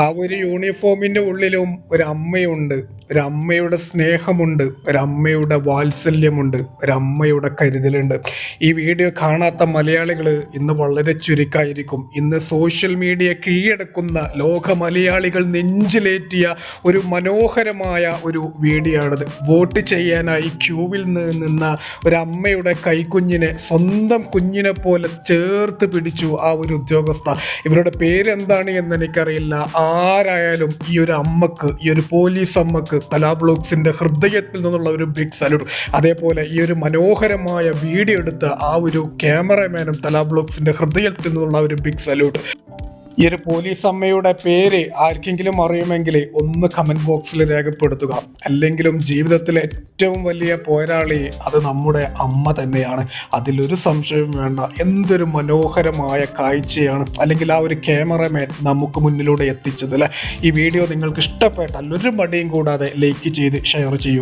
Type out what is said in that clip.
ആ ഒരു യൂണിഫോമിന്റെ ഉള്ളിലും ഒരു അമ്മയുണ്ട്. ഒരു അമ്മയുടെ സ്നേഹമുണ്ട്, ഒരു അമ്മയുടെ വാത്സല്യമുണ്ട്, ഒരു അമ്മയുടെ കരുതലുണ്ട്. ഈ വീഡിയോ കാണാത്ത മലയാളികൾ ഇന്ന് വളരെ ചുരുക്കമായിരിക്കും. ഇന്ന് സോഷ്യൽ മീഡിയ കീഴടക്കുന്ന ലോക മലയാളികൾ നെഞ്ചിലേറ്റിയ ഒരു മനോഹരമായ ഒരു വീഡിയോ ആണിത്. വോട്ട് ചെയ്യാനായി ക്യൂവിൽ നിന്ന ഒരു അമ്മയുടെ കൈക്കുഞ്ഞിനെ സ്വന്തം കുഞ്ഞിനെ പോലെ ചേർത്ത് പിടിച്ചു ആ ഒരു ഉദ്യോഗസ്ഥ. ഇവരുടെ പേരെന്താണ് എന്ന് എനിക്കറിയില്ല. ആരായാലും ഈ ഒരു അമ്മക്ക്, ഈ ഒരു പോലീസ് അമ്മക്ക് കലാബ്ലോഗ്സിന്റെ ഹൃദയത്തിൽ നിന്നുള്ള ഒരു ബിഗ് സല്യൂട്ട്. അതേപോലെ ഈ ഒരു മനോഹരമായ വീഡിയോ എടുത്ത ആ ഒരു ക്യാമറമാനും കലാബ്ലോഗ്സിന്റെ ഹൃദയത്തിൽ നിന്നുള്ള ഒരു ബിഗ് സല്യൂട്ട്. ഈ ഒരു പോലീസ് അമ്മയുടെ പേര് ആർക്കെങ്കിലും അറിയുമെങ്കിൽ ഒന്ന് കമന്റ് ബോക്സിൽ രേഖപ്പെടുത്തുക. അല്ലെങ്കിലും ജീവിതത്തിലെ ഏറ്റവും വലിയ പോരാളി അത് നമ്മുടെ അമ്മ തന്നെയാണ്, അതിലൊരു സംശയവും വേണ്ട. എന്തൊരു മനോഹരമായ കാഴ്ചയാണ് അല്ലെങ്കിൽ ആ ഒരു ക്യാമറമാൻ നമുക്ക് മുന്നിലൂടെ എത്തിച്ചത് അല്ലേ. ഈ വീഡിയോ നിങ്ങൾക്ക് ഇഷ്ടപ്പെട്ടാൽ ഒരു മടിയും കൂടാതെ ലൈക്ക് ചെയ്ത് ഷെയർ ചെയ്യുക.